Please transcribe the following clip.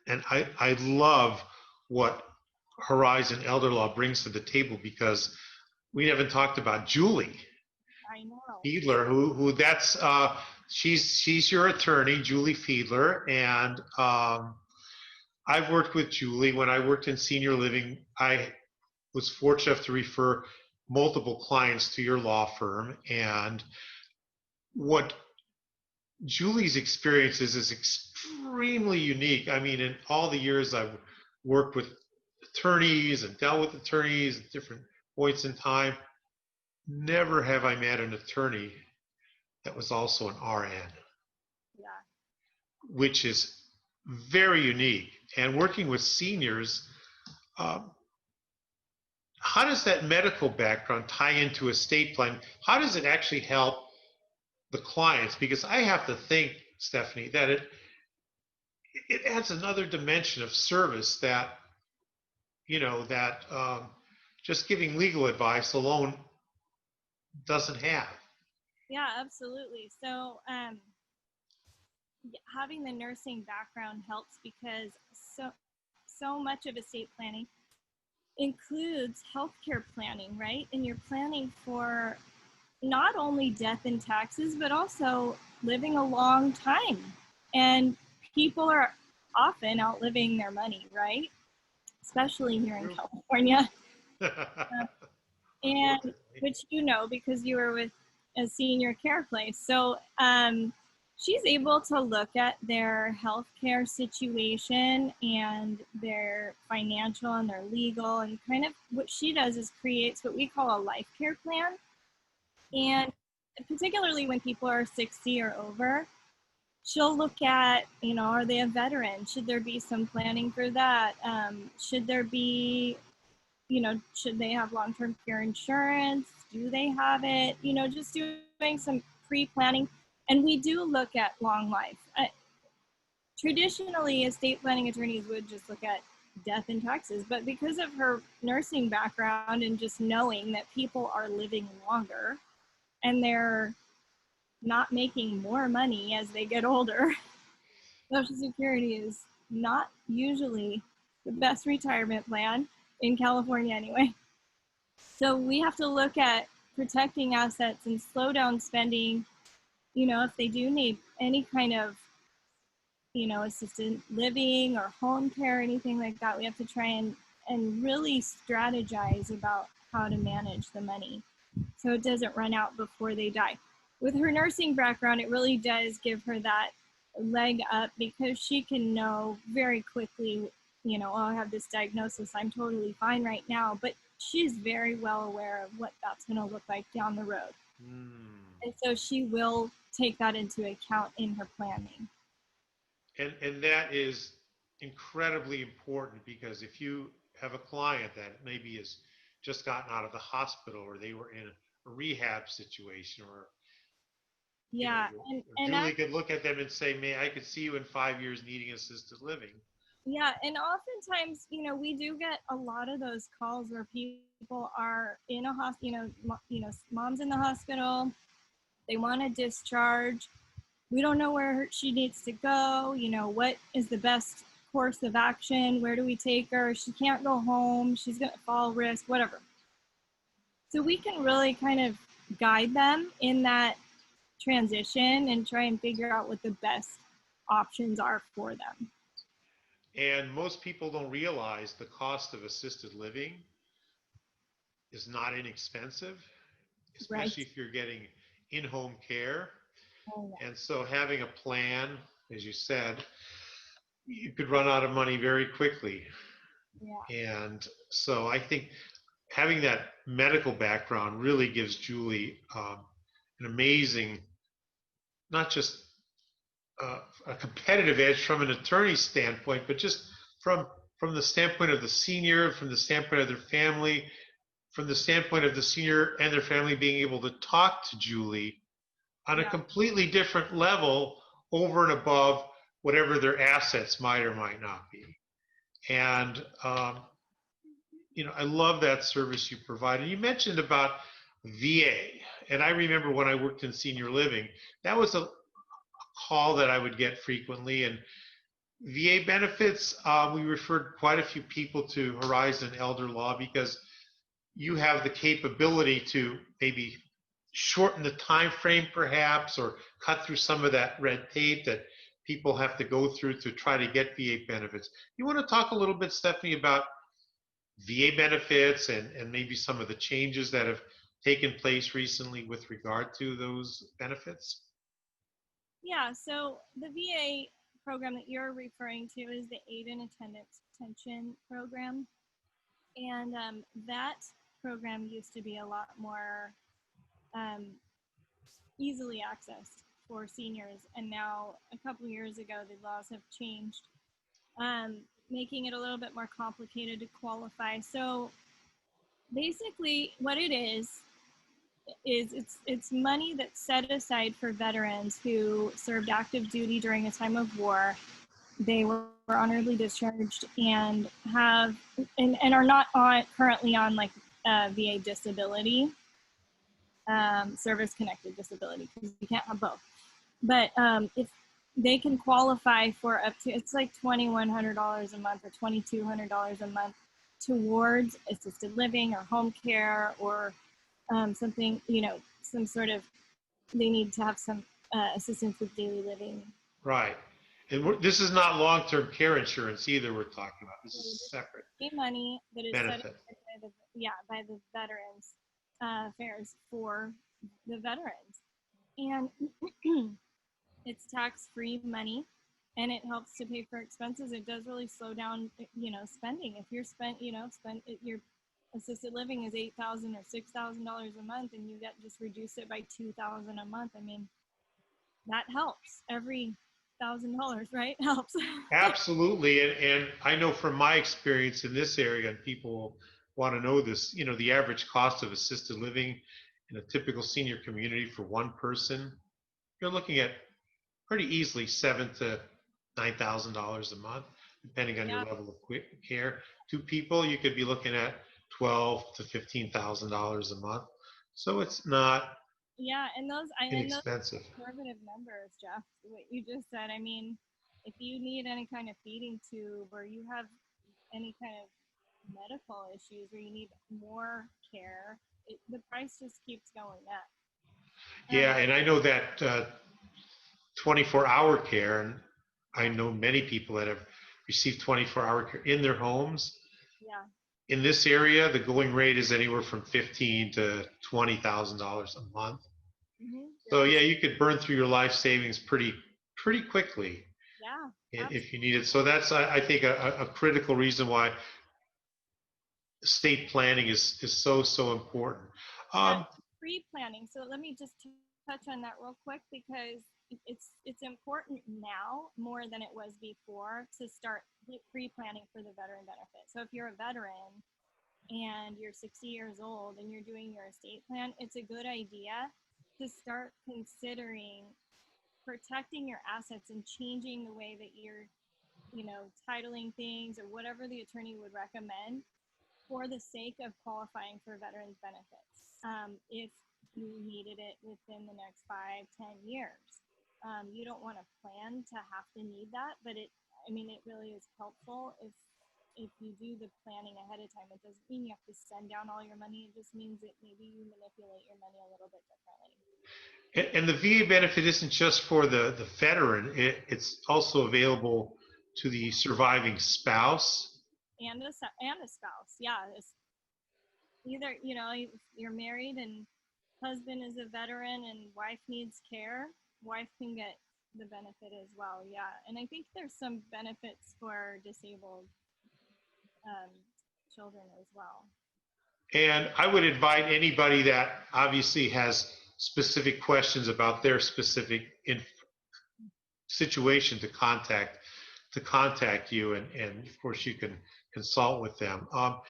and I love what Horizon Elder Law brings to the table, because we haven't talked about Julie I know. Fiedler, who that's she's your attorney, Julie Fiedler, and I've worked with Julie. When I worked in senior living, I was fortunate enough to refer multiple clients to your law firm, and what Julie's experience is extremely unique. I mean, in all the years I've worked with attorneys and dealt with attorneys at different points in time, never have I met an attorney that was also an RN. Yeah. Which is very unique. And working with seniors, how does that medical background tie into estate planning? How does it actually help the clients? Because I have to think, Stephanie, that it adds another dimension of service that, just giving legal advice alone doesn't have. Yeah, absolutely. So having the nursing background helps, because so much of estate planning includes healthcare planning, right? And you're planning for not only death and taxes, but also living a long time. And people are often outliving their money, right? Especially here in California. And which because you were with a senior care place. So she's able to look at their healthcare situation and their financial and their legal, and kind of what she does is creates what we call a life care plan. And particularly when people are 60 or over, she'll look at, are they a veteran? Should there be some planning for that? Should there be, should they have long-term care insurance? Do they have it? Just doing some pre-planning. And we do look at long life. Traditionally, estate planning attorneys would just look at death and taxes, but because of her nursing background and just knowing that people are living longer and they're not making more money as they get older, Social Security is not usually the best retirement plan in California anyway. So we have to look at protecting assets and slow down spending. If they do need any kind of, assisted living or home care or anything like that, we have to try and really strategize about how to manage the money so it doesn't run out before they die. With her nursing background, it really does give her that leg up, because she can know very quickly, I have this diagnosis, I'm totally fine right now, but she's very well aware of what that's going to look like down the road. And so she will take that into account in her planning. And that is incredibly important, because if you have a client that maybe has just gotten out of the hospital, or they were in a rehab situation, or Julie could look at them and say, "Man, I could see you in 5 years needing assisted living." Yeah, and oftentimes, we do get a lot of those calls where people are in a hospital, mom's in the hospital, they want to discharge. We don't know where she needs to go. What is the best course of action? Where do we take her? She can't go home. She's going to fall risk, whatever. So we can really kind of guide them in that transition and try and figure out what the best options are for them. And most people don't realize the cost of assisted living is not inexpensive, especially if you're getting in-home care. Oh, yeah. And so having a plan, as you said, you could run out of money very quickly. Yeah. And so I think having that medical background really gives Julie an amazing, not just a competitive edge from an attorney standpoint, but just from the standpoint of the senior, from the standpoint of their family, from the standpoint of the senior and their family being able to talk to Julie on a completely different level over and above whatever their assets might or might not be. And, I love that service you provide. And you mentioned about VA. And I remember when I worked in senior living, that was a call that I would get frequently. And VA benefits, we referred quite a few people to Horizon Elder Law because you have the capability to maybe shorten the time frame perhaps, or cut through some of that red tape that people have to go through to try to get VA benefits. You want to talk a little bit, Stephanie, about VA benefits and maybe some of the changes that have taken place recently with regard to those benefits? Yeah, so the VA program that you're referring to is the aid and attendance pension program. And that program used to be a lot more easily accessed for seniors. And now, a couple years ago, the laws have changed, making it a little bit more complicated to qualify. So basically, what it is it's money that's set aside for veterans who served active duty during a time of war. They were honorably discharged and have and are not currently on like VA disability, service connected disability, because you can't have both. But if they can qualify for up to, it's like $2,100 a month or $2,200 a month towards assisted living or home care or something, some sort of, they need to have some assistance with daily living. Right. And this is not long-term care insurance either we're talking about. This is separate. Money that is benefit. set aside by the veterans affairs for the veterans. And it's tax-free money, and it helps to pay for expenses. It does really slow down, spending. If you're your assisted living is $8,000 or $6,000 a month, and you just reduce it by $2,000 a month. I mean, that helps. Every $1,000, right, helps. Absolutely, and I know from my experience in this area, and people want to know this. The average cost of assisted living in a typical senior community for one person, you're looking at pretty easily $7,000 to $9,000 a month, depending on your level of care. Two people, you could be looking at $12,000 to $15,000 a month. So it's not inexpensive. Conservative numbers, Jeff. What you just said. I mean, if you need any kind of feeding tube, or you have any kind of medical issues, or you need more care, the price just keeps going up. Yeah, and I know that 24-hour care, and I know many people that have received 24-hour care in their homes. Yeah. In this area, the going rate is anywhere from $15,000 to $20,000 a month. Mm-hmm. So yeah, you could burn through your life savings pretty quickly. Yeah. If you need it. So that's, I think, a critical reason why estate planning is so important. Pre-planning. So let me just touch on that real quick, because it's important now more than it was before to start pre-planning for the veteran benefit. So if you're a veteran and you're 60 years old and you're doing your estate plan, it's a good idea to start considering protecting your assets and changing the way that you're, titling things or whatever the attorney would recommend for the sake of qualifying for veterans benefits. If you needed it within the next 5-10 years. You don't want to plan to have to need that, but it really is helpful if you do the planning ahead of time. It doesn't mean you have to send down all your money. It just means that maybe you manipulate your money a little bit differently. And the VA benefit isn't just for the veteran. It's also available to the surviving spouse. And a spouse, yeah. It's either, if you're married and husband is a veteran and wife needs care, wife can get the benefit as well. Yeah. And I think there's some benefits for disabled children as well. And I would invite anybody that obviously has specific questions about their specific situation to contact you, and of course you can consult with them.